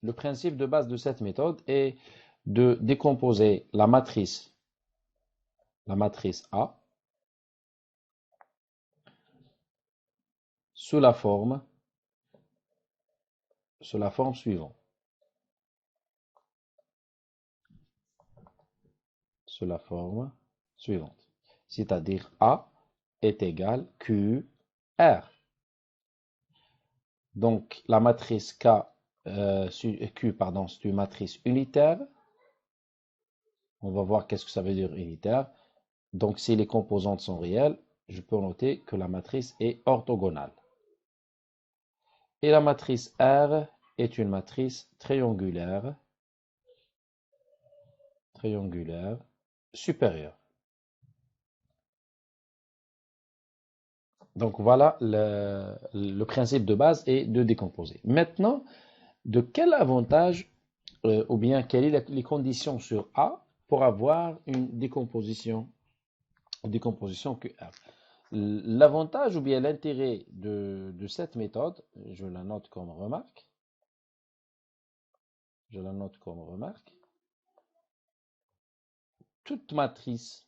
le principe de base de cette méthode est de décomposer la matrice A sous la forme suivante. Sous la forme suivante. C'est-à-dire A est égal QR. Donc, la matrice Q, pardon, c'est une matrice unitaire. On va voir qu'est-ce que ça veut dire unitaire. Donc, si les composantes sont réelles, je peux noter que la matrice est orthogonale. Et la matrice R est une matrice triangulaire supérieure. Donc, voilà le principe de base est de décomposer. Maintenant, de quel avantage ou bien quelles sont les conditions sur A pour avoir une décomposition QR. L'avantage ou bien l'intérêt de cette méthode, je la note comme remarque. Toute matrice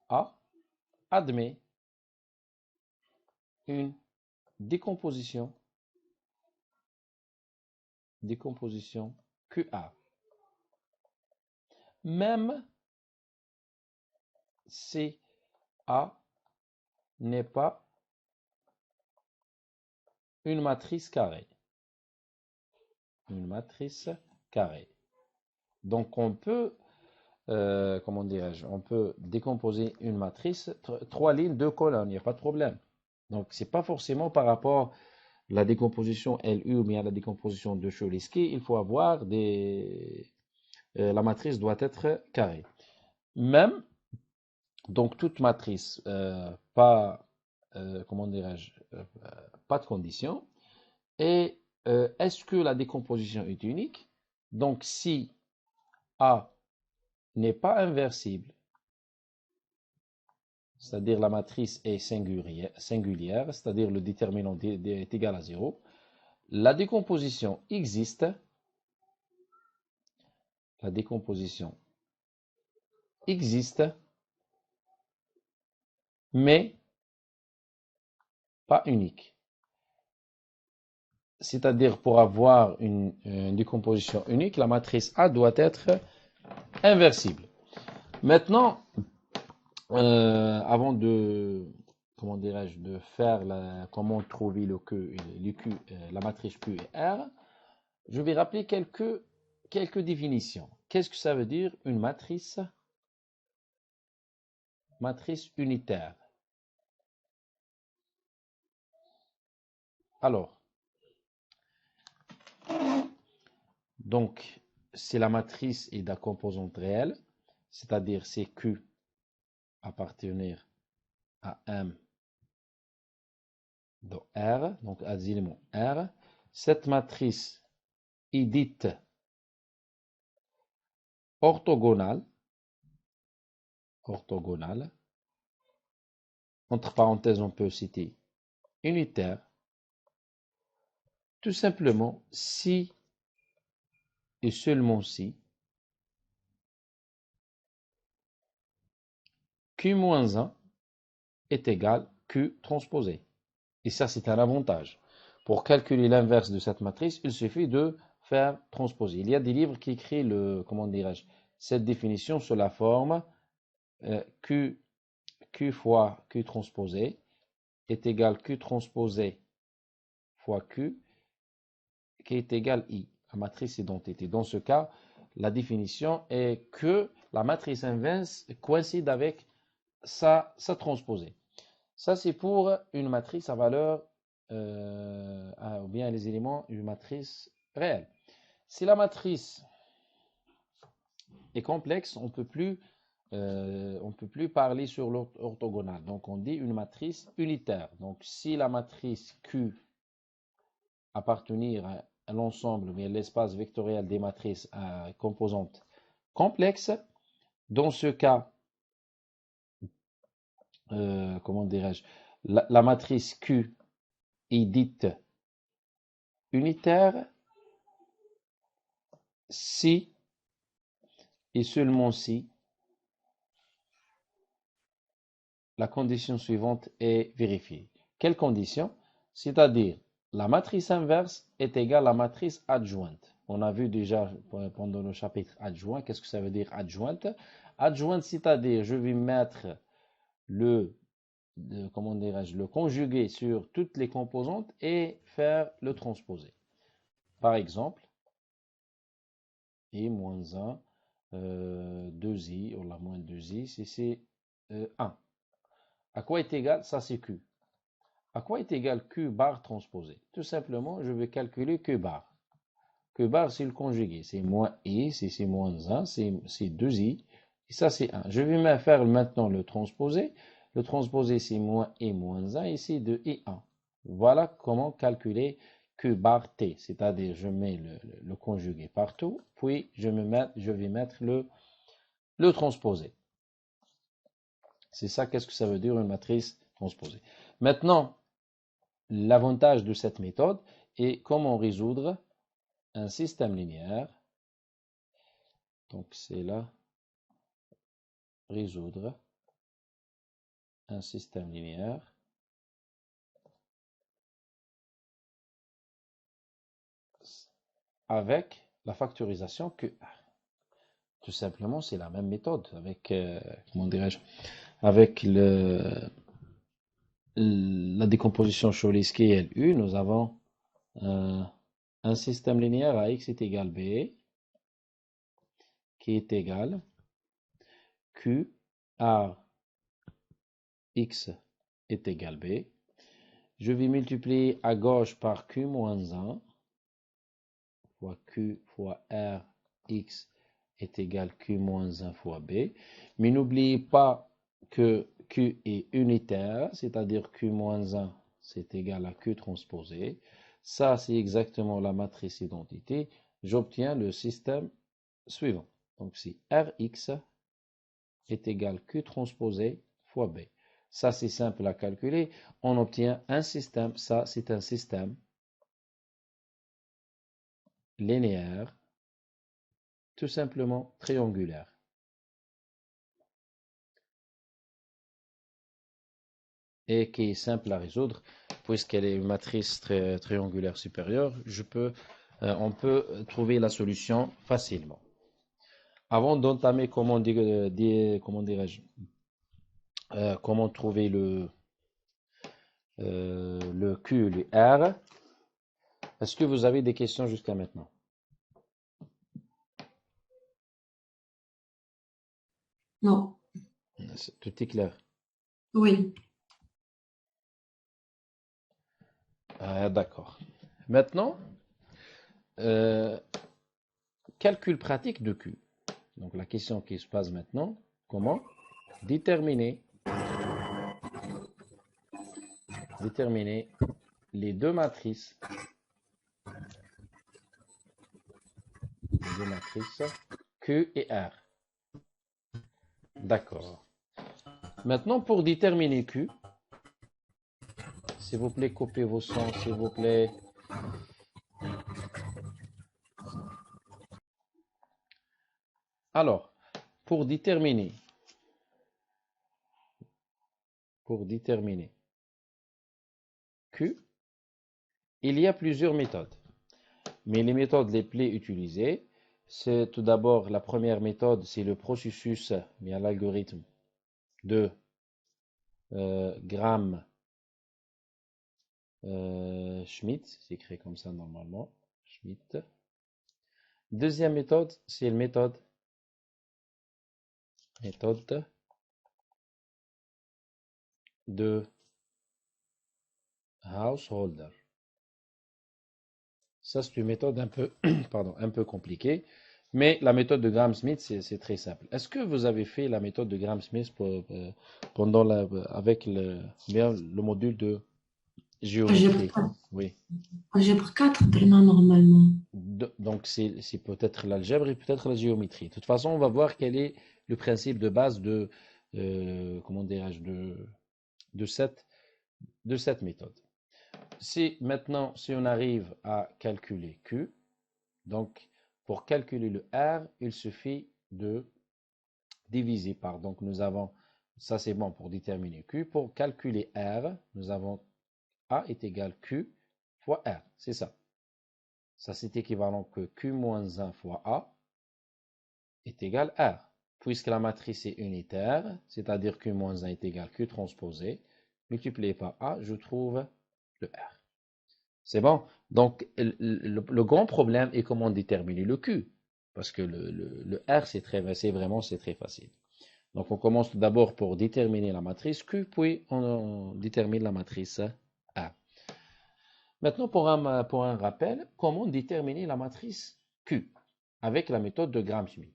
A admet une décomposition QA. Même si A n'est pas une matrice carrée. Donc on peut, comment dirais-je, on peut décomposer une matrice, 3 lignes, 2 colonnes, il n'y a pas de problème. Donc c'est pas forcément par rapport à la décomposition LU ou bien la décomposition de Cholesky, il faut avoir la matrice doit être carrée. Même, donc toute matrice, pas, comment dirais-je, pas de condition. Et est-ce que la décomposition est unique? Donc si A n'est pas inversible, c'est-à-dire la matrice est singulière, c'est-à-dire le déterminant est égal à 0, la décomposition existe, mais pas unique. C'est-à-dire pour avoir une décomposition unique, la matrice A doit être inversible. Maintenant, avant de, comment dirais-je, de faire comment trouver la matrice Q et R, je vais rappeler quelques définitions. Qu'est-ce que ça veut dire une matrice unitaire? Alors, donc, c'est la matrice et la composante réelle, c'est-à-dire c'est Q appartenir à M de R, donc à des éléments R. Cette matrice est dite orthogonale. Entre parenthèses, on peut citer unitaire. Tout simplement si et seulement si Q-1 est égal Q transposé. Et ça, c'est un avantage. Pour calculer l'inverse de cette matrice, il suffit de faire transposer. Il y a des livres qui écrivent comment dirais-je, cette définition sous la forme Q fois Q transposé est égal Q transposé fois Q qui est égal I, la matrice identité. Dans ce cas, la définition est que la matrice inverse coïncide avec sa transposée. Ça, c'est pour une matrice à valeur ou bien les éléments d'une matrice réelle. Si la matrice est complexe, on peut plus parler sur l'orthogonale. Donc, on dit une matrice unitaire. Donc, si la matrice Q appartenir à l'ensemble, mais l'espace vectoriel des matrices à composantes complexes, dans ce cas, comment dirais-je, la matrice Q est dite unitaire si et seulement si la condition suivante est vérifiée. Quelle condition? C'est-à-dire, la matrice inverse est égale à la matrice adjointe. On a vu déjà pendant le chapitre adjoint, qu'est-ce que ça veut dire adjointe? Adjointe, c'est-à-dire, je vais mettre comment dirais-je, le conjuguer sur toutes les composantes et faire le transposer. Par exemple, i moins 1, 2i, ou la moins 2i, si c'est 1. À quoi est égal? Ça, c'est q. À quoi est égal q bar transposé? Tout simplement, je vais calculer q bar. Q bar, c'est le conjugué. C'est moins i, c'est moins 1, c'est 2i, et ça, c'est 1. Je vais faire maintenant le transposé. Le transposé, c'est moins i moins 1, ici, de i1. Voilà comment calculer q bar t, c'est-à-dire je mets le conjugué partout, puis je vais mettre le transposé. C'est ça, qu'est-ce que ça veut dire une matrice transposée. Maintenant, l'avantage de cette méthode est comment résoudre un système linéaire. Donc c'est là, résoudre un système linéaire avec la factorisation QR. Tout simplement, c'est la même méthode avec, comment dirais-je, avec la décomposition Cholesky et LU, nous avons un système linéaire à x est égal b qui est égal q à x est égal b. Je vais multiplier à gauche par q moins 1 fois q fois r x est égal q moins 1 fois b. Mais n'oubliez pas que q est unitaire, c'est-à-dire q moins 1 c'est égal à q transposé. Ça, c'est exactement la matrice identité. J'obtiens le système suivant. Donc, si Rx est égal Q transposé fois B. Ça, c'est simple à calculer. On obtient un système. Ça, c'est un système linéaire, tout simplement triangulaire. Et qui est simple à résoudre, puisqu'elle est une matrice triangulaire supérieure, on peut trouver la solution facilement. Avant d'entamer comment dirais-je, comment trouver le Q et le R, est-ce que vous avez des questions jusqu'à maintenant? Non. Tout est clair. Oui. D'accord. Maintenant, calcul pratique de Q. Donc la question qui se passe maintenant, comment déterminer les deux matrices Q et R. D'accord. Maintenant, pour déterminer Q, s'il vous plaît, coupez vos sons, s'il vous plaît. Alors, pour déterminer Q, il y a plusieurs méthodes. Mais les méthodes les plus utilisées, c'est tout d'abord la première méthode, c'est le processus, bien l'algorithme de Gram-Schmidt, c'est écrit comme ça normalement, Schmidt. Deuxième méthode, c'est la méthode de Householder. Ça, c'est une méthode un peu, un peu compliquée, mais la méthode de Gram-Schmidt, c'est très simple. Est-ce que vous avez fait la méthode de Gram-Schmidt avec le module de géométrie? Oui. Algèbre 4, normalement. Donc, c'est peut-être l'algèbre et peut-être la géométrie. De toute façon, on va voir quel est le principe de base comment dirais-je, de cette méthode. Maintenant, si on arrive à calculer Q, donc pour calculer le R, il suffit de diviser par. Donc nous avons, ça c'est bon pour déterminer Q. Pour calculer R, nous avons A est égal Q fois R. C'est ça. Ça c'est équivalent que Q moins 1 fois A est égal R. Puisque la matrice est unitaire, c'est-à-dire Q moins 1 est égal Q transposé, multiplié par A, je trouve le R. C'est bon? Donc, le grand problème est comment déterminer le Q. Parce que le R, c'est très facile. Donc, on commence tout d'abord pour déterminer la matrice Q, puis on détermine la matrice A. Maintenant, pour un rappel, comment déterminer la matrice Q avec la méthode de Gram-Schmidt.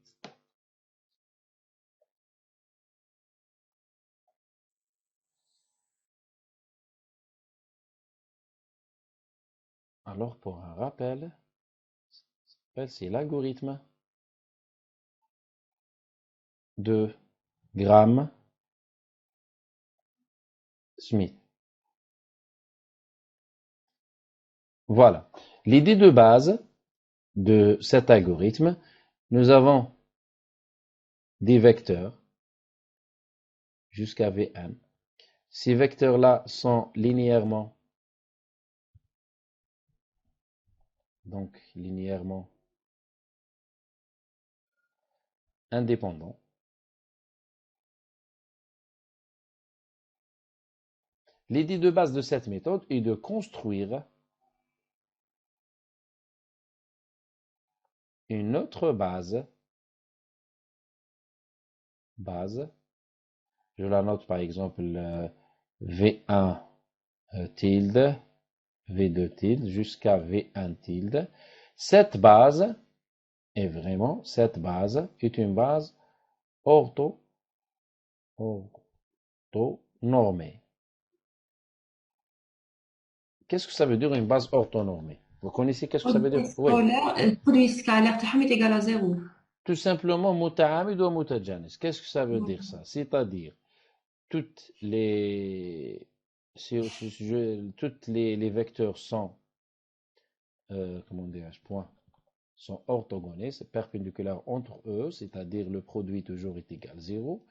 Alors, pour un rappel, c'est l'algorithme de Gram-Schmidt. Voilà. L'idée de base de cet algorithme, nous avons des vecteurs jusqu'à Vn. Ces vecteurs-là sont linéairement, indépendants. L'idée de base de cette méthode est de construire une autre base, je la note par exemple V1 tilde, V2 tilde, jusqu'à V1 tilde. Cette base est une base orthonormée. Qu'est-ce que ça veut dire une base orthonormée? Vous connaissez qu'est-ce que ça veut dire? Oui. Le produit scalaire est égal à 0. Tout simplement, muta'amid ou mutajanis. Qu'est-ce que ça veut dire ça? C'est-à-dire, toutes les, toutes les vecteurs sont, comment dirais-je, sont orthogonaux, c'est perpendiculaire entre eux, c'est-à-dire le produit toujours est égal à 0,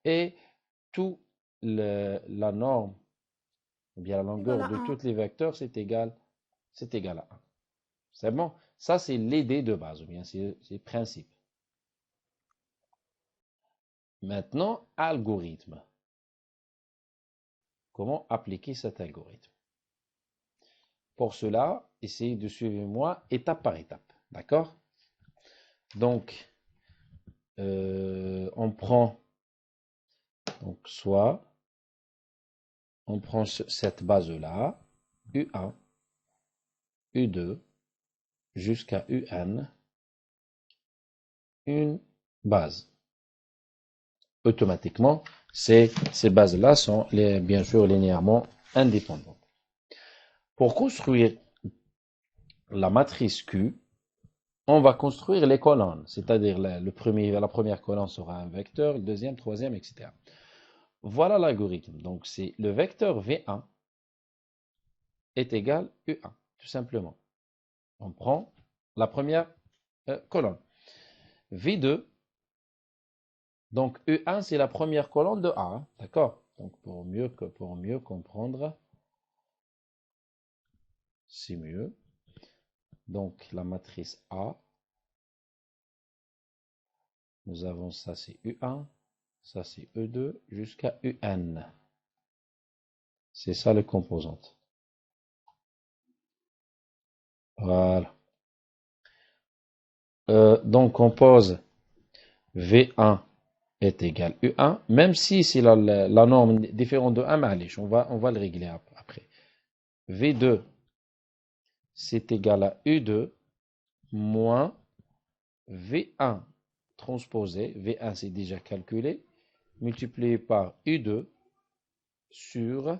et tout la norme, ou bien la longueur de tous les vecteurs, c'est égal à 1. C'est bon? Ça, c'est l'idée de base, ou bien c'est le principe. Maintenant, algorithme. Comment appliquer cet algorithme? Pour cela, essayez de suivre moi étape par étape. D'accord? Donc, on prend cette base-là, U1, U2, jusqu'à UN, une base. Automatiquement, ces bases-là sont bien sûr linéairement indépendantes. Pour construire la matrice Q, on va construire les colonnes, c'est-à-dire la première colonne sera un vecteur, le deuxième, troisième, etc. Voilà l'algorithme. Donc, c'est le vecteur V1 est égal à U1, tout simplement. On prend la première colonne. V2, donc U1, c'est la première colonne de A, d'accord? Donc, pour mieux comprendre, c'est mieux. Donc, la matrice A, nous avons ça, c'est U1, ça, c'est E2, jusqu'à UN. C'est ça les composantes. Voilà. Donc, on pose V1 est égal à U1, même si c'est la norme différente de 1, mais on va le régler après. V2, c'est égal à U2 moins V1 transposé, V1 c'est déjà calculé, multiplié par U2 sur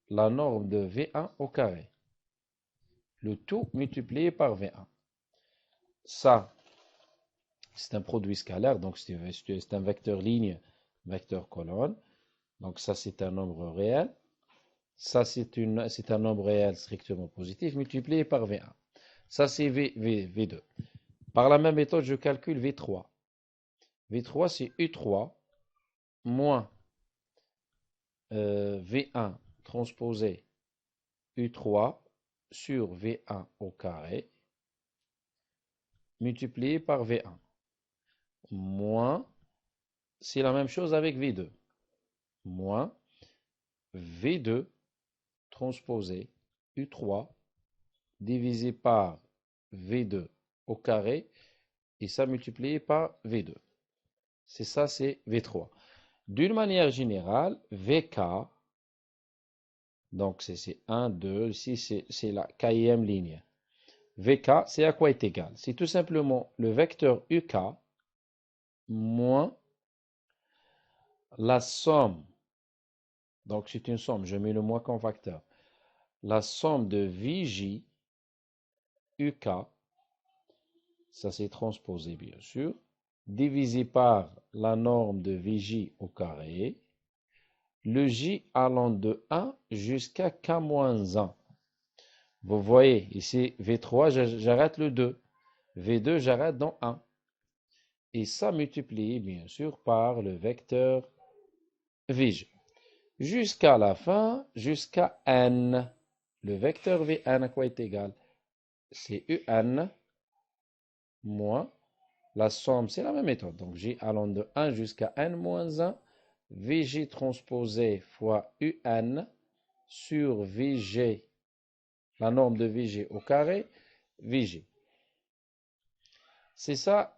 la norme de V1 au carré. Le tout multiplié par V1. Ça, c'est un produit scalaire, donc c'est un vecteur ligne, vecteur colonne. Donc ça, c'est un nombre réel. Ça, c'est un nombre réel strictement positif multiplié par V1. Ça, c'est V2. Par la même méthode, je calcule V3. V3, c'est U3 moins V1 transposé U3 sur V1 au carré multiplié par V1. Moins, c'est la même chose avec V2. Moins V2 transposé U3 divisé par V2 au carré et ça multiplié par V2. C'est ça, c'est V3. D'une manière générale, VK, donc c'est 1, 2, ici c'est la kème ligne. VK, c'est à quoi est égal? C'est tout simplement le vecteur UK moins la somme, donc c'est une somme, je mets le moins comme facteur, la somme de VJ UK, ça c'est transposé bien sûr, divisé par la norme de VJ au carré, le J allant de 1 jusqu'à K-1. Vous voyez, ici V3, j'arrête le 2. V2, j'arrête dans 1. Et ça multiplié bien sûr par le vecteur VJ. Jusqu'à la fin, jusqu'à N. Le vecteur Vn à quoi est égal? C'est Un moins la somme, c'est la même méthode. Donc J allant de 1 jusqu'à N moins 1, Vj transposé fois Un sur Vg, la norme de Vg au carré, Vg. C'est ça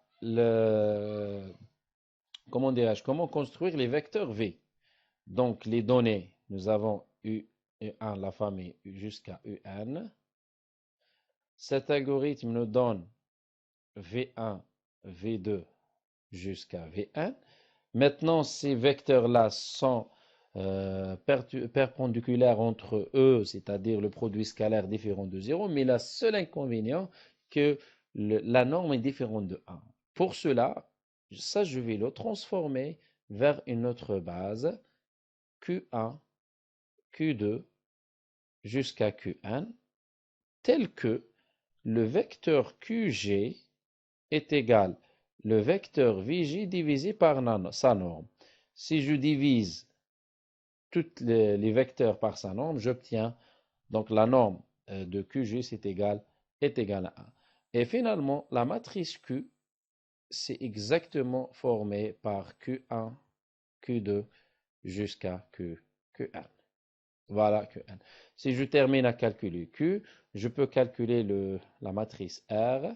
comment dirais-je, comment construire les vecteurs V. Donc les données, nous avons U1, la famille jusqu'à Un. Cet algorithme nous donne V1, V2 jusqu'à V1. Maintenant, ces vecteurs-là sont perpendiculaires entre eux, c'est-à-dire le produit scalaire différent de 0, mais le seul inconvénient que la norme est différente de 1. Pour cela, ça, je vais le transformer vers une autre base, Q1, Q2 jusqu'à Qn, tel que le vecteur Qg est égal le vecteur Vj divisé par sa norme. Si je divise tous les vecteurs par sa norme, j'obtiens donc la norme de Qg est égal à 1. Et finalement, la matrice Q, c'est exactement formé par Q1, Q2 jusqu'à Qn. Voilà Qn. Si je termine à calculer Q, je peux calculer la matrice R.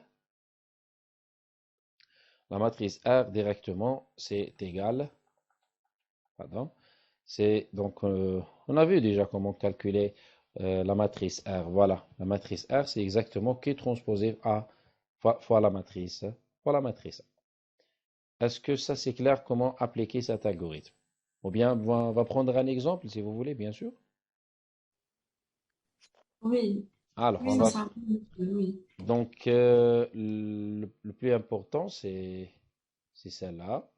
La matrice R directement, c'est égal. Pardon. C'est donc, on a vu déjà comment calculer la matrice R. Voilà, la matrice R, c'est exactement Q transposé A fois la matrice. Fois la matrice. Est-ce que ça c'est clair comment appliquer cet algorithme? Ou bien on va prendre un exemple si vous voulez, bien sûr. Oui, Alors, oui, ça semble, oui. donc le plus important c'est celle-là.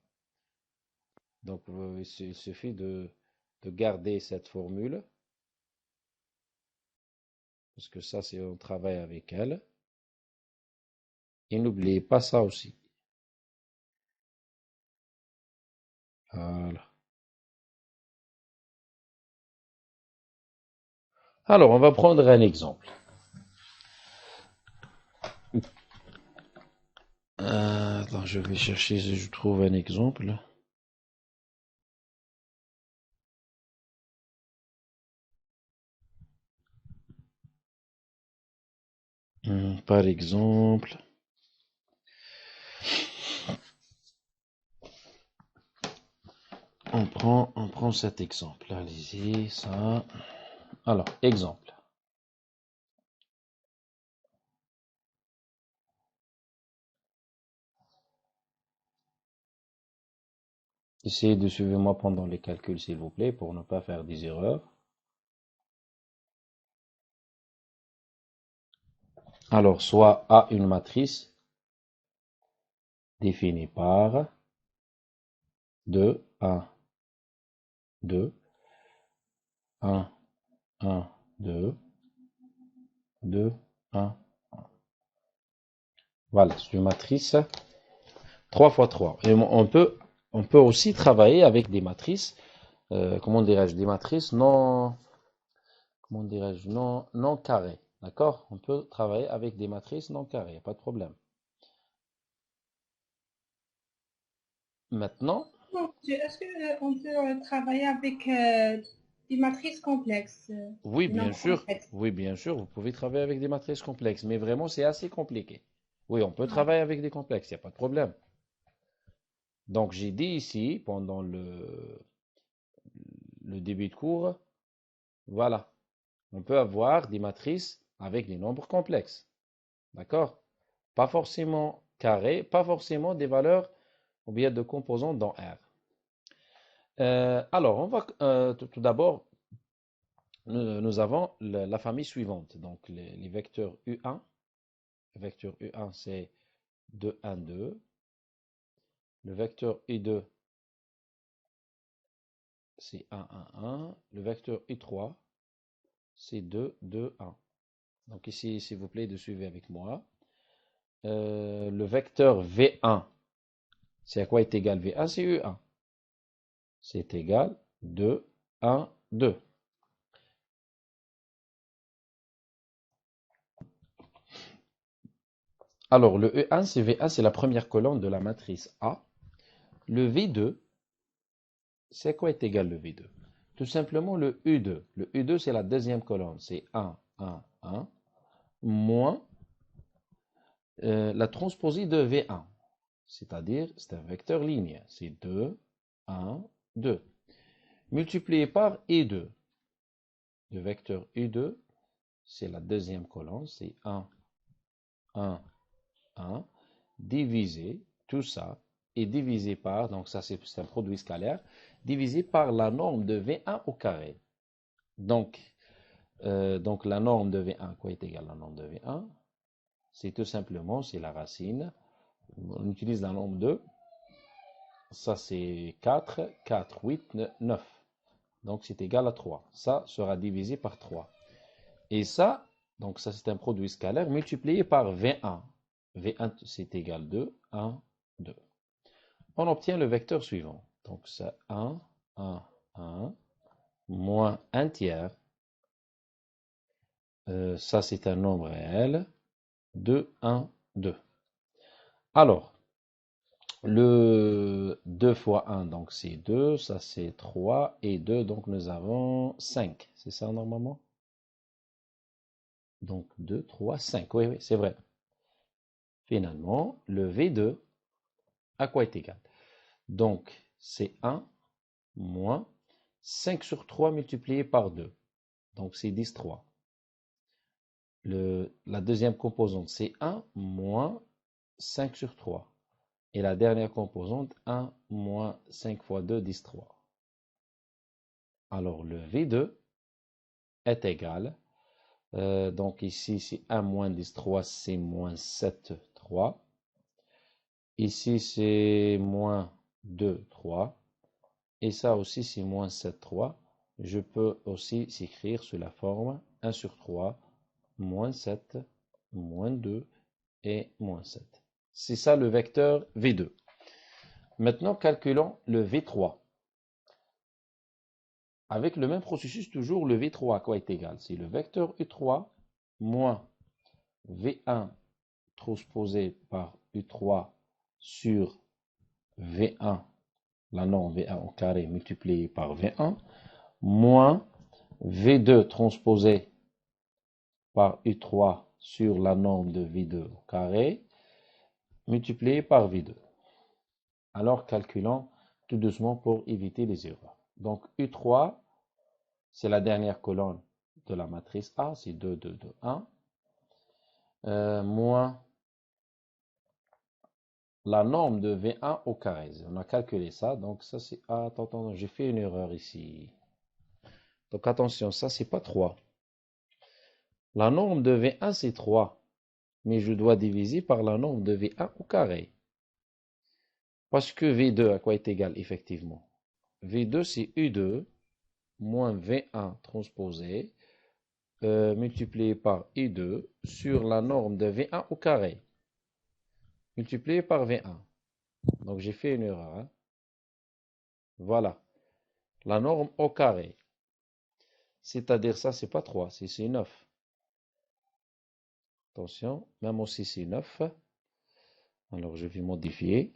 Donc il suffit de garder cette formule parce que ça c'est on travaille avec elle. Et n'oubliez pas ça aussi. Voilà. Alors, on va prendre un exemple. Attends, je vais chercher si je trouve un exemple. Par exemple, on prend cet exemple. Allez-y, ça. Alors, exemple. Essayez de suivre moi pendant les calculs, s'il vous plaît, pour ne pas faire des erreurs. Alors, soit A une matrice définie par 2, 1, 2, 1, 1, 2, 2, 1. Voilà, c'est une matrice 3 fois 3. Et on peut aussi travailler avec des matrices, comment dirais-je, des matrices non, comment dirais-je, non carrées. D'accord? On peut travailler avec des matrices non carrées, y a pas de problème. Maintenant, Non, est-ce qu'on peut travailler avec des matrices complexes, oui, des bien nombres sûr, complexes? oui, bien sûr, vous pouvez travailler avec des matrices complexes, mais vraiment, c'est assez compliqué. Oui, on peut Ah, travailler avec des complexes, il n'y a pas de problème. Donc, j'ai dit ici, pendant le début de cours, voilà, on peut avoir des matrices avec des nombres complexes. D'accord? Pas forcément carrés, pas forcément des valeurs ou bien de composants dans R. Alors, on va tout d'abord, nous avons la famille suivante. Donc, les vecteurs U1. Le vecteur U1, c'est 2, 1, 2. Le vecteur U2, c'est 1, 1, 1. Le vecteur U3, c'est 2, 2, 1. Donc ici, s'il vous plaît, de suivre avec moi. Le vecteur V1, c'est à quoi est égal V1? C'est U1. C'est égal 2, 1, 2. Alors, le E1, c'est V1, c'est la première colonne de la matrice A. Le V2, c'est quoi est égal le V2? Tout simplement le U2. Le U2, c'est la deuxième colonne. C'est 1, 1, 1, moins la transposée de V1. C'est-à-dire, c'est un vecteur linéaire. C'est 2, 1, 2. Multiplié par I2. Le vecteur U2, c'est la deuxième colonne. C'est 1, 1, 1. Divisé, tout ça, est divisé par, donc ça c'est un produit scalaire, divisé par la norme de V1 au carré. Donc la norme de V1, quoi est égal à la norme de V1? C'est tout simplement, c'est la racine. On utilise la norme de, ça c'est 4, 4, 8, 9. Donc c'est égal à 3. Ça sera divisé par 3. Et ça, donc ça c'est un produit scalaire multiplié par V1. V1 c'est égal 2, 1, 2. On obtient le vecteur suivant. Donc c'est 1, 1, 1, moins 1 tiers. Ça c'est un nombre réel. 2, 1, 2. Alors, le 2 fois 1, donc c'est 2, ça c'est 3, et 2, donc nous avons 5. C'est ça normalement? Donc 2, 3, 5. Oui, oui, c'est vrai. Finalement, le V2, à quoi est égal? Donc, c'est 1 moins 5 sur 3 multiplié par 2. Donc, c'est 10, 3. La deuxième composante, c'est 1 moins 5 sur 3. Et la dernière composante, 1 moins 5 fois 2, 10, 3. Alors, le V2 est égal. Donc, ici, c'est 1 moins 10, 3, c'est moins 7, 3. Ici, c'est moins 2, 3. Et ça aussi, c'est moins 7, 3. Je peux aussi s'écrire sous la forme 1 sur 3, moins 7, moins 2 et moins 7. C'est ça le vecteur V2. Maintenant, calculons le V3. Avec le même processus, toujours le V3 à quoi est égal? C'est le vecteur U3 moins V1 transposé par U3 sur V1, la norme V1 au carré multiplié par V1, moins V2 transposé par U3 sur la norme de V2 au carré, multiplié par V2. Alors calculons tout doucement pour éviter les erreurs. Donc U3, c'est la dernière colonne de la matrice A, c'est 2, 2, 2, 1, moins la norme de V1 au carré. On a calculé ça, donc ça c'est... Ah, attends, j'ai fait une erreur ici. Donc attention, ça c'est pas 3. La norme de V1 c'est 3, mais je dois diviser par la norme de V1 au carré. Parce que V2 à quoi est égal effectivement? V2 c'est U2 moins V1 transposé multiplié par I2 sur la norme de V1 au carré, multiplié par V1. Donc j'ai fait une erreur, hein. Voilà, la norme au carré. C'est-à-dire ça, c'est pas 3, c'est 9. Attention, même aussi c'est 9. Alors je vais modifier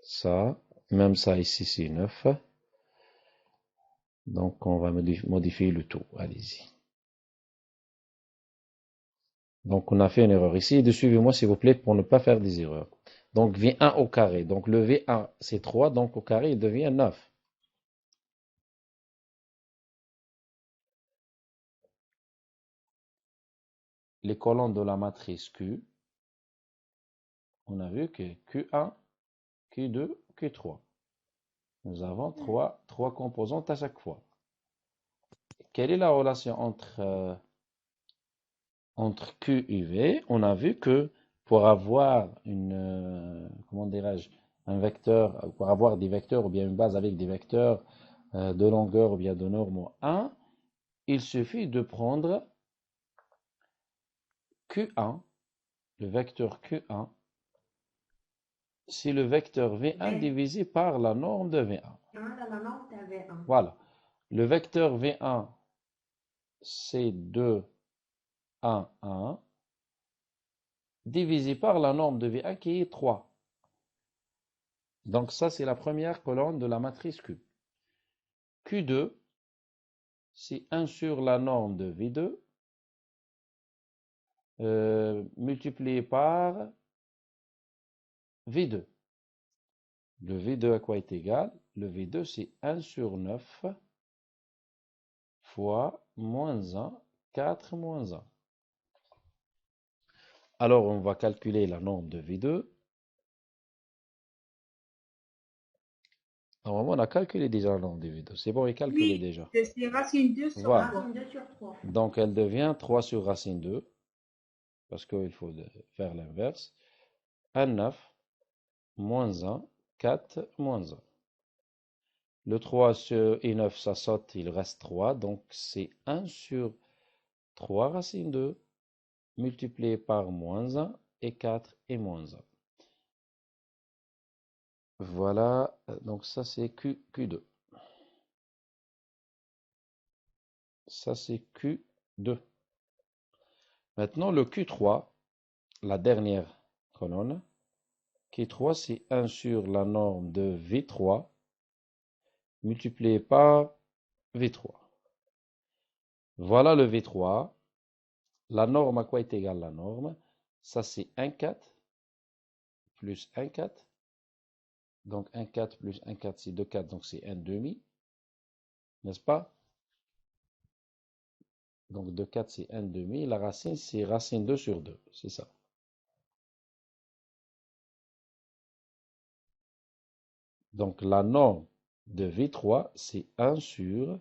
ça. Même ça ici c'est 9. Donc on va modifier le tout. Allez-y. Donc on a fait une erreur ici. Et suivez-moi s'il vous plaît pour ne pas faire des erreurs. Donc V1 au carré. Donc le V1 c'est 3. Donc au carré il devient 9. Les colonnes de la matrice Q, on a vu que Q1, Q2, Q3. Nous avons trois composantes à chaque fois. Quelle est la relation entre Q et V? On a vu que pour avoir comment dirais-je, un vecteur, pour avoir des vecteurs ou bien une base avec des vecteurs de longueur ou bien de norme 1, il suffit de prendre Q1, le vecteur Q1, c'est le vecteur V1 divisé par la norme de V1. La norme de V1. Voilà. Le vecteur V1, c'est 2, 1, 1, divisé par la norme de V1 qui est 3. Donc ça, c'est la première colonne de la matrice Q. Q2, c'est 1 sur la norme de V2 multiplié par V2. Le V2 à quoi est égal? Le V2, c'est 1 sur 9 fois moins 1, 4 moins 1. Alors, on va calculer la norme de V2. Normalement, on a calculé déjà la norme de V2. C'est bon, il est calculé Oui, déjà. c'est racine 2 sur Voilà. 3. Racine 2 sur 3. Donc, elle devient 3 sur racine 2. Parce qu'il faut faire l'inverse. 1, 9, moins 1, 4, moins 1. Le 3 et 9, ça saute, il reste 3. Donc, c'est 1 sur 3 racine 2 multiplié par moins 1 et 4 et moins 1. Voilà, donc ça c'est Q2. Ça c'est Q2. Maintenant le Q3, la dernière colonne. Q3 c'est 1 sur la norme de V3 multiplié par V3. Voilà le V3. La norme à quoi est égale la norme? Ça c'est 1, 4 plus 1, 4. Donc 1, 4 plus 1, 4 c'est 2, 4, donc c'est 1 demi. N'est-ce pas? Donc 2, 4 c'est 1 demi. La racine c'est racine 2 sur 2. C'est ça. Donc la norme de V3 c'est 1 sur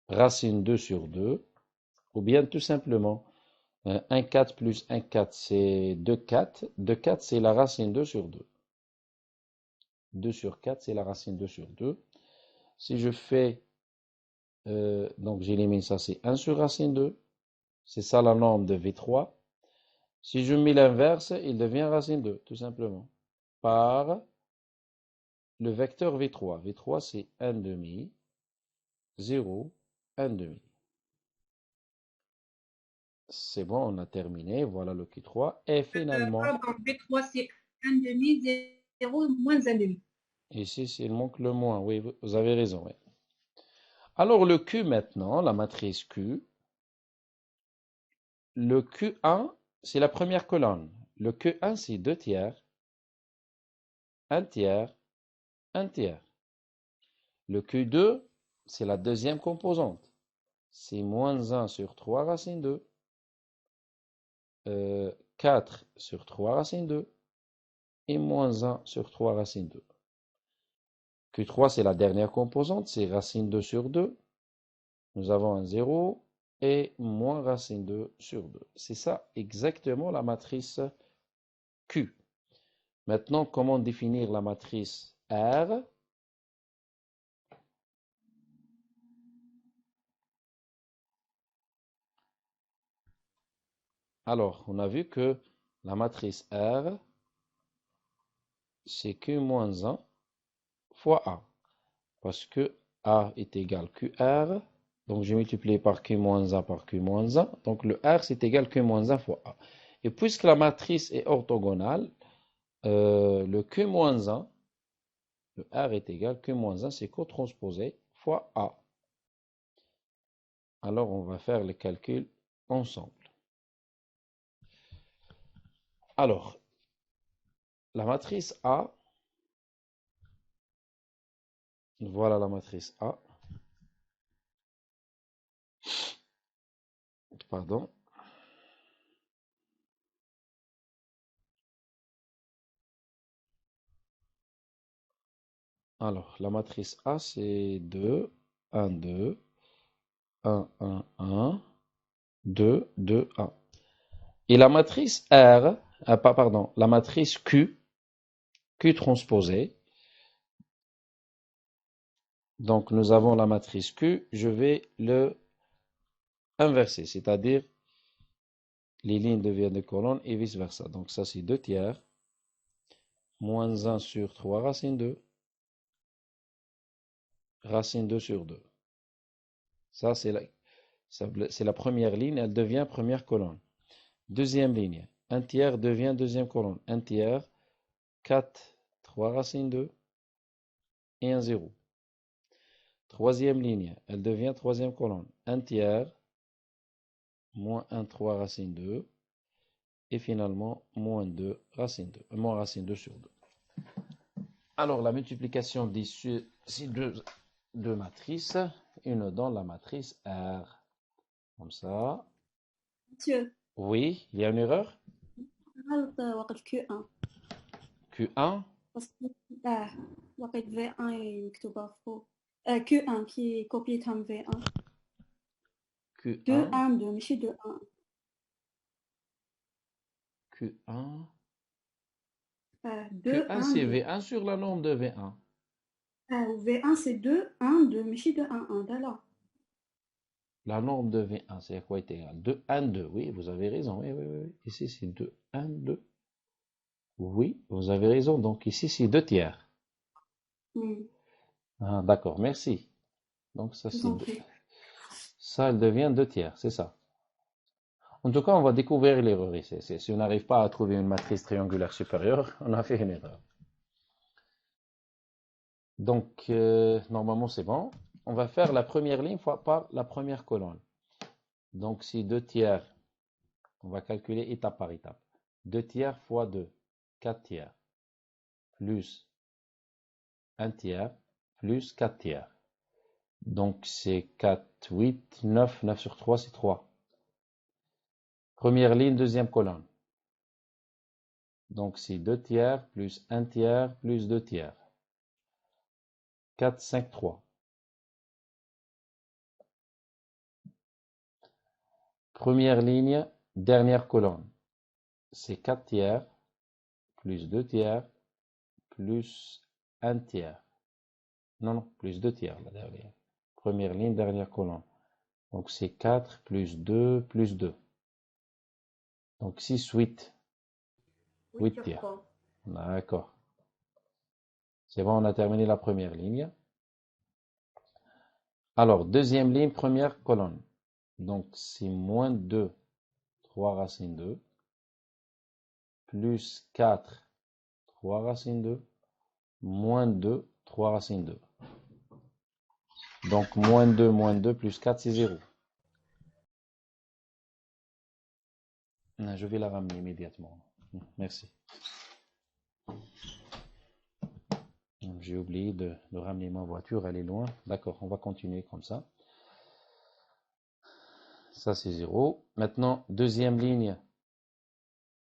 racine 2 sur 2. Ou bien tout simplement 1, 4 plus 1, 4 c'est 2, 4. 2, 4 c'est la racine 2 sur 2. 2 sur 4 c'est la racine 2 sur 2. Si je fais, donc j'élimine ça, c'est 1 sur racine 2. C'est ça la norme de V3. Si je mets l'inverse, il devient racine 2, tout simplement. Par le vecteur V3. V3, c'est 1 demi, 0, 1 demi. C'est bon, on a terminé. Voilà le Q3. Et finalement, Pardon, B3 c'est 1 demi, 0, moins 1 demi. ici, il manque le moins. Oui, vous avez raison. Oui. Alors, le Q maintenant, la matrice Q. Le Q1, c'est la première colonne. Le Q1, c'est 2 tiers, 1 tiers, 1 tiers. Le Q2, c'est la deuxième composante. C'est moins 1 sur 3 racine 2. 4 sur 3 racine 2. Et moins 1 sur 3 racine 2. Q3, c'est la dernière composante, c'est racine 2 sur 2. Nous avons un 0 et moins racine 2 sur 2. C'est ça exactement la matrice Q. Maintenant, comment définir la matrice R? Alors, on a vu que la matrice R, c'est Q moins 1 fois A. Parce que A est égal QR. Donc, je multiplie par Q moins 1 par Q moins 1. Donc, le R, c'est égal Q moins 1 fois A. Et puisque la matrice est orthogonale, le Q moins 1, le R est égal Q moins 1, c'est cotransposé fois A. Alors, on va faire les calculs ensemble. Alors, la matrice A, voilà la matrice A. Pardon. Alors, la matrice A, c'est 2, 1, 2, 1, 1, 1, 2, 2, 1. Et la matrice R, pardon, la matrice Q, Q transposée. Donc, nous avons la matrice Q, je vais le inverser, c'est-à-dire les lignes deviennent des colonnes et vice-versa. Donc, ça, c'est 2 tiers, moins 1 sur 3 racine 2, racine 2 sur 2. Ça, c'est la première ligne, elle devient première colonne. Deuxième ligne, 1 tiers devient deuxième colonne. 1 tiers, 4, 3 racine 2 et 1 0. Troisième ligne, elle devient troisième colonne. 1 tiers, moins 1, 3 racine 2. Et finalement, moins 2 racine 2. Moins racine 2 sur 2. Alors, la multiplication de ces deux matrices, une dans la matrice R. Comme ça. Monsieur, Oui, il y a une erreur. غلط وقت Q1 Q1. parce que وقت V1 مكتوبة فوق Q1 qui copié comme V1 2 Q1. 1 2 ماشي 2 1 Q1. 2 Q1, 1 c'est 2 V1 sur la norme de V1. V1 c'est 2 1 2 ماشي 2 1 1 ده لا La norme de V1, c'est à quoi est égal? 2, 1, 2. Oui, vous avez raison. Oui, oui, oui. Ici, c'est 2, 1, 2. Oui, vous avez raison. Donc, ici, c'est 2 tiers. Ah, d'accord, merci. Donc, ça, je vous c'est en 2. prie. Ça, elle devient 2 tiers, c'est ça. En tout cas, on va découvrir l'erreur ici. Si on n'arrive pas à trouver une matrice triangulaire supérieure, on a fait une erreur. Donc, normalement, c'est bon. On va faire la première ligne fois par la première colonne. Donc, si 2 tiers, on va calculer étape par étape. 2 tiers fois 2, 4 tiers, plus 1 tiers, plus 4 tiers. Donc, c'est 4, 8, 9, 9 sur 3, c'est 3. Première ligne, deuxième colonne. Donc, c'est 2 tiers, plus 1 tiers, plus 2 tiers. 4, 5, 3. Première ligne, dernière colonne. C'est 4 tiers, plus 2 tiers, plus 1 tiers. Non, non, plus 2 tiers, la dernière. Première ligne, dernière colonne. Donc, c'est 4 plus 2 plus 2. Donc, 6, 8. 8 tiers. D'accord. C'est bon, on a terminé la première ligne. Alors, deuxième ligne, première colonne. Donc, c'est moins 2, 3 racine 2, plus 4, 3 racine 2, moins 2, 3 racine 2. Donc, moins 2, plus 4, c'est 0. Je vais la ramener immédiatement. Merci. J'ai oublié de ramener ma voiture, elle est loin. D'accord, on va continuer comme ça. Ça, c'est 0. Maintenant, deuxième ligne,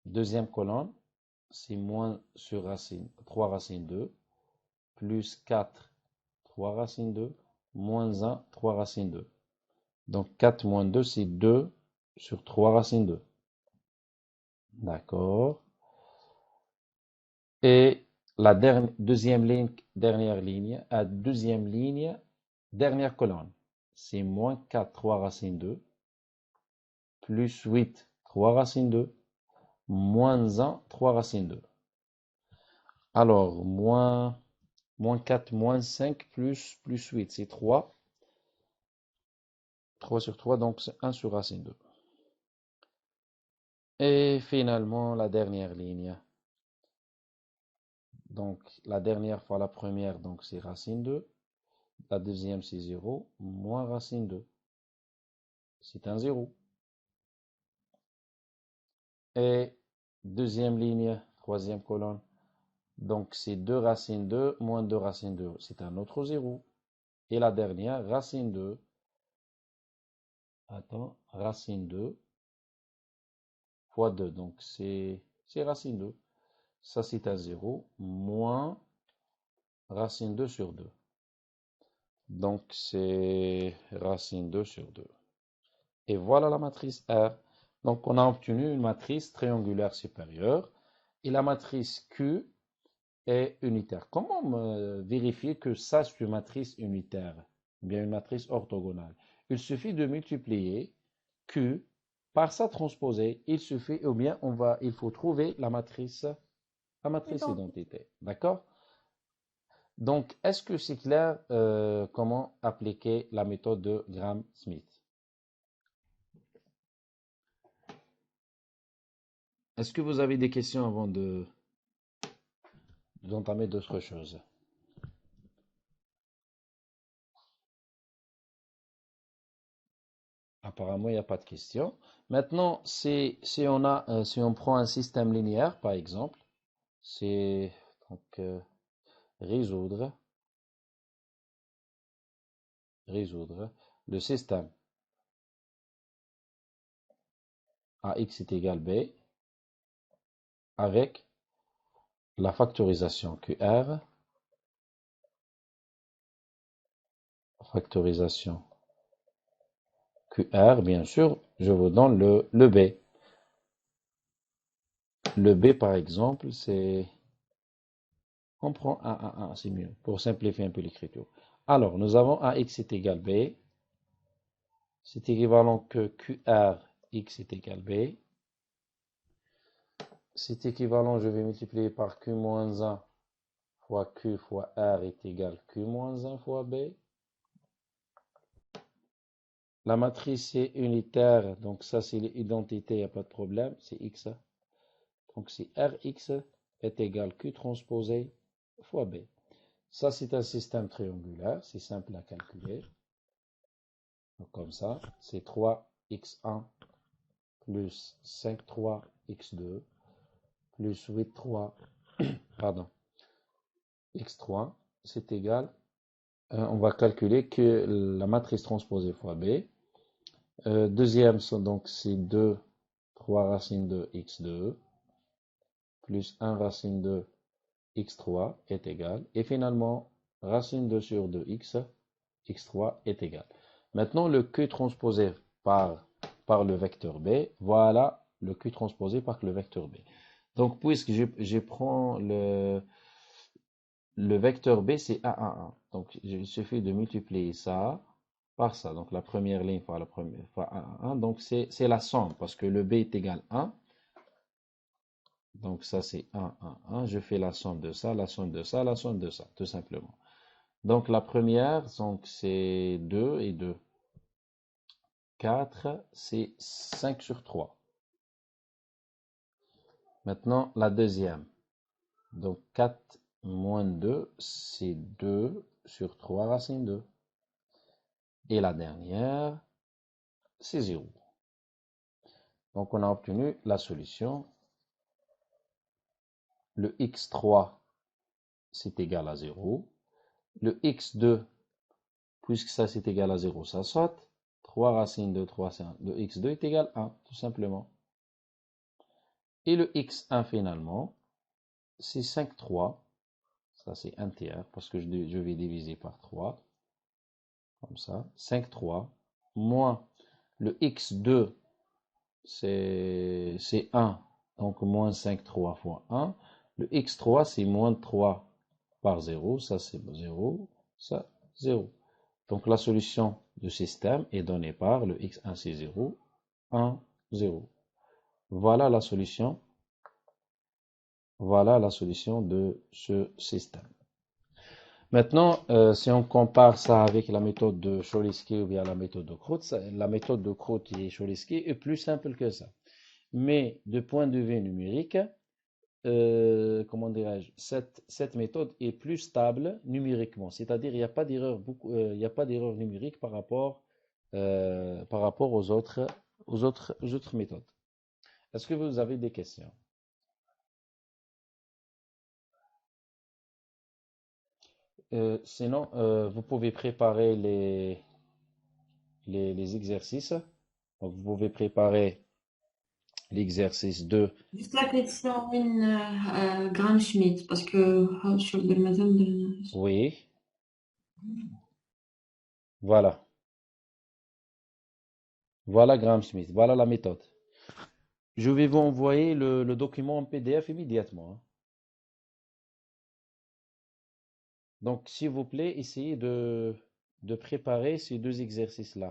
deuxième colonne, c'est moins sur racine, 3 racine 2, plus 4, 3 racine 2, moins 1, 3 racine 2. Donc, 4 moins 2, c'est 2 sur 3 racine 2. D'accord. Et la deuxième ligne, dernière ligne, dernière colonne, c'est moins 4, 3 racine 2, plus 8, 3 racine 2, moins 1, 3 racine 2. Alors, moins 4, moins 5, plus 8, c'est 3. 3 sur 3, donc c'est 1 sur racine 2. Et finalement, la dernière ligne. Donc, la dernière fois la première, donc c'est racine 2. La deuxième, c'est 0, moins racine 2. C'est un 0. Et deuxième ligne, troisième colonne. Donc, c'est 2 racine 2, moins 2 racine 2. C'est un autre 0. Et la dernière, racine 2. Attends, racine 2 fois 2. Donc, c'est racine 2. Ça, c'est un 0, moins racine 2 sur 2. Donc, c'est racine 2 sur 2. Et voilà la matrice R. Donc, on a obtenu une matrice triangulaire supérieure. Et la matrice Q est unitaire. Comment vérifier que ça, c'est une matrice unitaire? Bien, une matrice orthogonale. Il suffit de multiplier Q par sa transposée. Il suffit, ou bien, il faut trouver la matrice identité. D'accord? Donc, est-ce que c'est clair comment appliquer la méthode de Gram-Smith? Est-ce que vous avez des questions avant d'entamer d'autres choses? Apparemment, il n'y a pas de questions. Maintenant, si on prend un système linéaire, par exemple, c'est donc résoudre le système AX est égal B avec la factorisation QR, bien sûr, je vous donne le B. Le B, par exemple, c'est... On prend 1, c'est mieux, pour simplifier un peu l'écriture. Alors, nous avons AX est égal B. C'est équivalent que QR, X est égal B. C'est équivalent, je vais multiplier par Q moins 1 fois Q fois R est égal Q moins 1 fois B. La matrice est unitaire, donc ça c'est l'identité, il n'y a pas de problème, c'est X. Donc c'est Rx est égal Q transposé fois B. Ça c'est un système triangulaire, c'est simple à calculer. Donc, comme ça, c'est 3x1 plus 5,3x2 plus 8,3, pardon, x3, c'est égal, on va calculer que la matrice transposée fois B. Deuxième, donc c'est 2, 3 racine de x2 plus 1 racine de x3 est égal. Et finalement, racine 2 sur 2x, x3 est égal. Maintenant, le Q transposé par le vecteur B, voilà le Q transposé par le vecteur B. Donc, puisque je prends le vecteur B, c'est 1, 1, 1. Donc, il suffit de multiplier ça par ça. Donc, la première ligne fois la première fois 1, 1. Donc, c'est la somme parce que le B est égal 1. Donc, ça, c'est 1, 1, 1. Je fais la somme de ça, la somme de ça, la somme de ça, tout simplement. Donc, la première, c'est 2 et 2. 4, c'est 5 sur 3. Maintenant, la deuxième. Donc, 4 moins 2, c'est 2 sur 3 racine 2. Et la dernière, c'est 0. Donc, on a obtenu la solution. Le x3, c'est égal à 0. Le x2, puisque ça, c'est égal à 0, ça saute. 3 racine de 3, le x2 est égal à 1, tout simplement. Et le x1, finalement, c'est 5,3. Ça, c'est un tiers, parce que je vais diviser par 3. Comme ça. 5,3. Moins le x2, c'est 1. Donc, moins 5,3 fois 1. Le x3, c'est moins 3 par 0. Ça, c'est 0. Ça, 0. Donc, la solution du système est donnée par le x1, c'est 0. 1, 0. Voilà la solution. Voilà la solution de ce système. Maintenant, si on compare ça avec la méthode de Cholesky ou bien la méthode de Crout, la méthode de Crout et Cholesky est plus simple que ça. Mais de point de vue numérique, comment dirais-je, cette méthode est plus stable numériquement. C'est-à-dire, il n'y a pas d'erreur, il n'y a pas d'erreur numérique par rapport aux autres méthodes. Est-ce que vous avez des questions? Sinon, vous pouvez préparer les exercices. Donc, vous pouvez préparer l'exercice 2. Juste la question Graham Schmidt, parce que sur le madame de... Oui, voilà. Voilà Graham Smith. Voilà la méthode. Je vais vous envoyer le document en PDF immédiatement, hein. Donc, s'il vous plaît, essayez de préparer ces deux exercices-là.